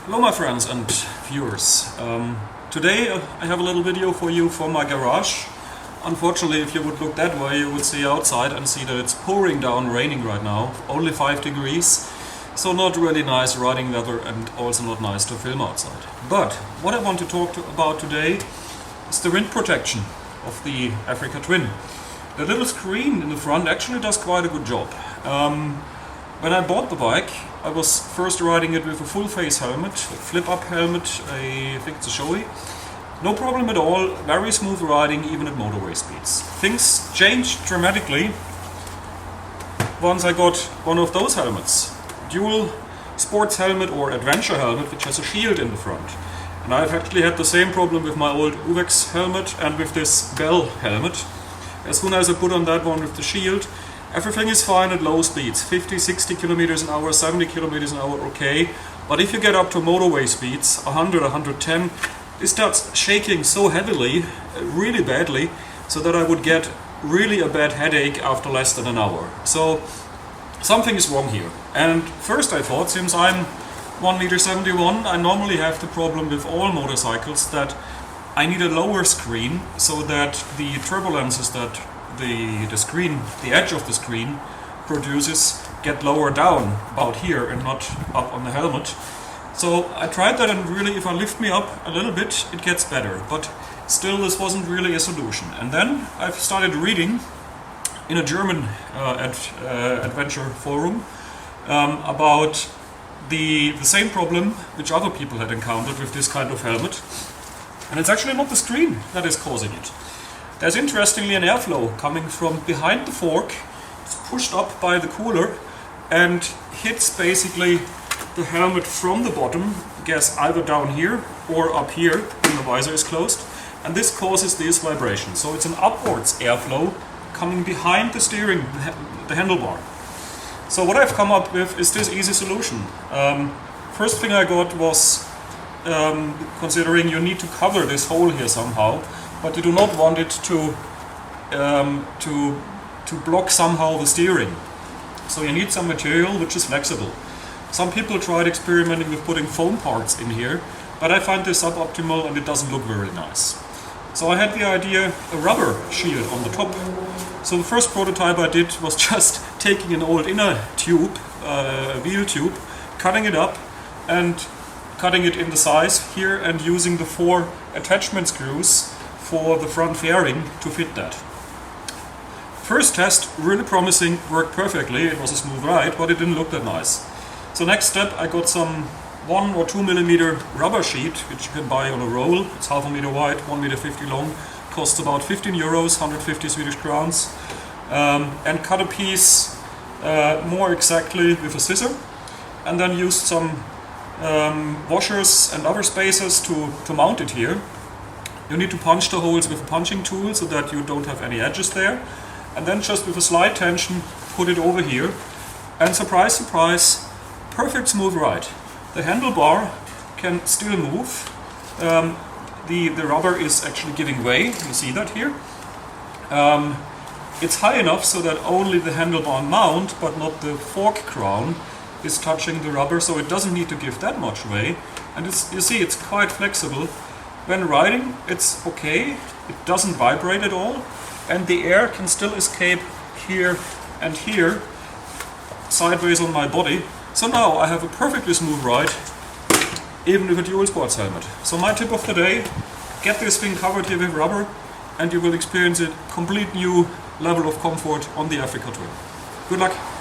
Hello my friends and viewers. Today I have a little video for you from my garage. Unfortunately, if you would look that way, you would see outside and see that it's pouring down, raining right now, only 5 degrees. So not really nice riding weather and also not nice to film outside. But what I want to talk about today is the wind protection of the Africa Twin. The little screen in the front actually does quite a good job. When I bought the bike, I was first riding it with a full face helmet, a flip-up helmet, I think it's a Shoei. No problem at all, very smooth riding even at motorway speeds. Things changed dramatically once I got one of those helmets. Dual sports helmet or adventure helmet which has a shield in the front. And I've actually had the same problem with my old Uwex helmet and with this Bell helmet. As soon as I put on that one with the shield, everything is fine at low speeds, 50, 60 kilometers an hour, 70 kilometers an hour, okay. But if you get up to motorway speeds, 100, 110, it starts shaking so heavily, really badly, so that I would get really a bad headache after less than an hour. So something is wrong here. And first I thought, since I'm 1.71 m, I normally have the problem with all motorcycles that I need a lower screen so that the turbulences that the edge of the screen produces get lower down about here and not up on the helmet. So I tried that, and really if I lift me up a little bit it gets better, but still this wasn't really a solution. And then I've started reading in a German adventure forum about the same problem which other people had encountered with this kind of helmet, and it's actually not the screen that is causing it. There's interestingly an airflow coming from behind the fork. It's pushed up by the cooler and hits basically the helmet from the bottom, I guess either down here or up here when the visor is closed, and this causes these vibrations. So it's an upwards airflow coming behind the steering, the handlebar. So what I've come up with is this easy solution. First thing I got was, considering you need to cover this hole here somehow, but you do not want it to block somehow the steering. So you need some material which is flexible. Some people tried experimenting with putting foam parts in here, but I find this suboptimal and it doesn't look very nice. So I had the idea, a rubber shield on the top. So the first prototype I did was just taking an old inner tube, wheel tube, cutting it up and cutting it in the size here and using the 4 attachment screws for the front fairing to fit that. First test, really promising, worked perfectly, it was a smooth ride, but it didn't look that nice. So next step, I got some 1 or 2 millimeter rubber sheet, which you can buy on a roll. It's half a meter wide, 1.50 meter long, costs about 15 euros, 150 Swedish crowns, and cut a piece more exactly with a scissor, and then used some washers and other spacers to mount it here. You need to punch the holes with a punching tool so that you don't have any edges there, and then just with a slight tension put it over here, and surprise surprise, perfect smooth ride. The handlebar can still move. The rubber is actually giving way, you see that here. It's high enough so that only the handlebar mount but not the fork crown is touching the rubber, so it doesn't need to give that much way, and you see it's quite flexible. When riding it's okay, it doesn't vibrate at all, and the air can still escape here and here sideways on my body. So now I have a perfectly smooth ride even with a dual sports helmet. So my tip of the day, get this thing covered here with rubber and you will experience a complete new level of comfort on the Africa Twin. Good luck!